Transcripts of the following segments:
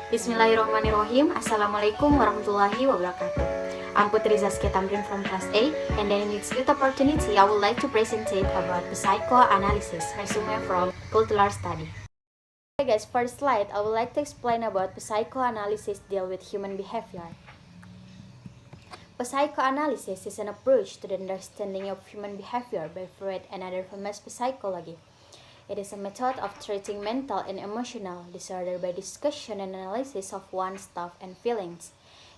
Bismillahirrahmanirrahim. Assalamualaikum warahmatullahi wabarakatuh. I'm Putri Zaskia Thamrin from class A, and then in this good opportunity, I would like to present about psychoanalysis, resume from cultural study. Okay guys, first slide, I would like to explain about psychoanalysis deal with human behavior. Psychoanalysis is an approach to the understanding of human behavior by Freud and other famous psychology. It is a method of treating mental and emotional disorder by discussion and analysis of one's thoughts and feelings.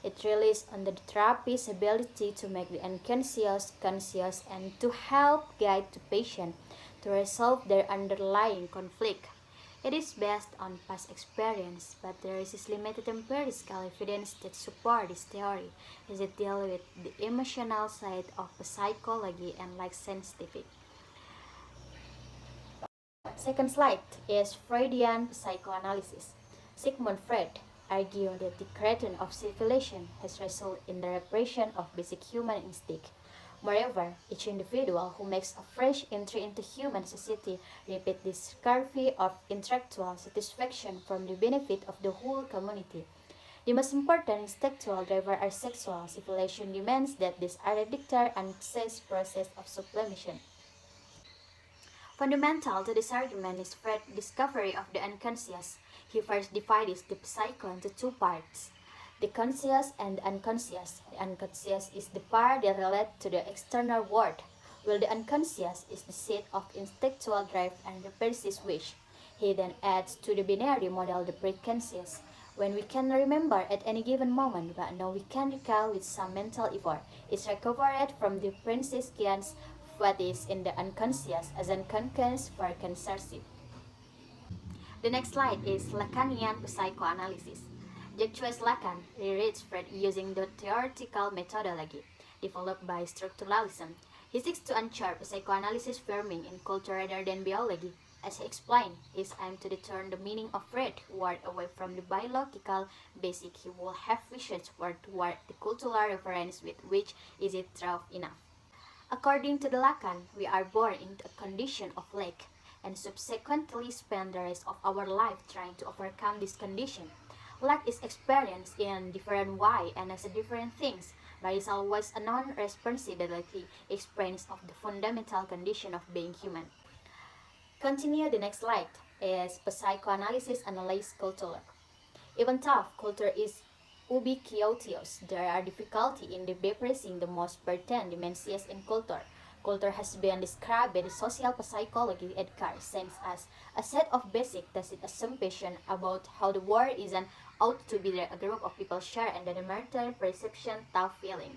It relies on the therapist's ability to make the unconscious conscious and to help guide the patient to resolve their underlying conflict. It is based on past experience, but there is limited empirical evidence that support this theory, as it deals with the emotional side of psychology and like scientific. Second slide is Freudian psychoanalysis. Sigmund Freud argued that the creation of civilization has resulted in the repression of basic human instinct. Moreover, each individual who makes a fresh entry into human society repeats this curve of intellectual satisfaction for the benefit of the whole community. The most important intellectual driver are sexual. Civilization demands that this hereditary and process of sublimation. Fundamental to this argument is Freud's discovery of the unconscious. He first divides the psyche into two parts, the conscious and the unconscious. The unconscious is the part that relates to the external world, while the unconscious is the seat of intellectual drive and the persistent wish. He then adds to the binary model the preconscious, when we can remember at any given moment, but now we can recall with some mental effort. It's recovered from the preconscious what is in the unconscious as unconscious for conservative. The next slide is Lacanian psychoanalysis. Jacques Lacan rewrites Freud using the theoretical methodology developed by structuralism. He seeks to ensure psychoanalysis firming in culture rather than biology. As he explained, his aim to turn the meaning of Freud word away from the biological basic. He will have visions toward the cultural reference with which is it true enough. According to the Lacan, we are born into a condition of lack and subsequently spend the rest of our life trying to overcome this condition. Lack is experienced in different ways and as different things, but is always a non-responsibility experience of the fundamental condition of being human. Continue the next slide is psychoanalysis analyzes culture. Even though culture is ubiquitous, there are difficulty in depressing the most pertinent dimensions in culture. Culture has been described by the social psychology Edgar Sainz as a set of basic tacit assumptions about how the world is and ought to be a group of people share and the matter perception, thought, feeling.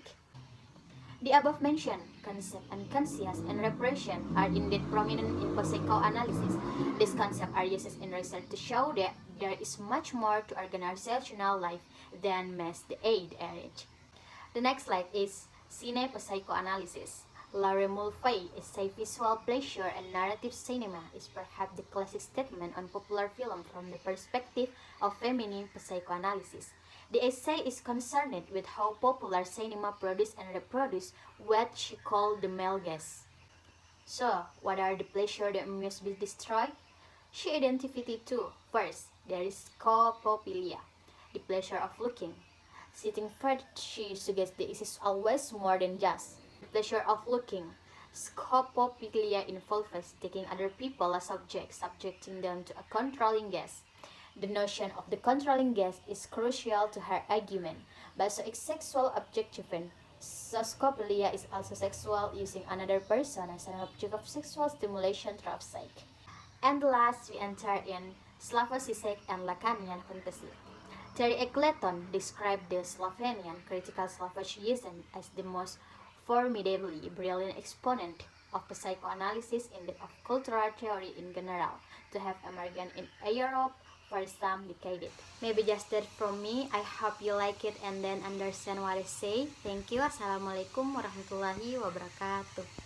The above-mentioned concept, unconscious and repression are indeed prominent in psychoanalysis. These concepts are used in research to show that there is much more to organizational life than meets the age. The next slide is cine psychoanalysis. Larry Mulvey essay Visual Pleasure and Narrative Cinema is perhaps the classic statement on popular film from the perspective of feminine psychoanalysis. The essay is concerned with how popular cinema produce and reproduce what she called the male gaze. So, what are the pleasures that must be destroyed? She identified two. First, there is scopophilia, the pleasure of looking. Citing Freud, she suggests that it is always more than just the pleasure of looking. Scopophilia involves taking other people as objects, subjecting them to a controlling gaze. The notion of the controlling gaze is crucial to her argument, but so is sexual objectivation. So scopophilia is also sexual, using another person as an object of sexual stimulation through psyche. And last, we enter in Slavocystic and Lacanian fantasy. Terry Eccleton described the Slavonian critical Slavocism as the most formidably brilliant exponent of psychoanalysis in the of cultural theory in general, to have emerged in Europe for some decades. Maybe just that from me. I hope you like it and then understand what I say. Thank you. Assalamualaikum warahmatullahi wabarakatuh.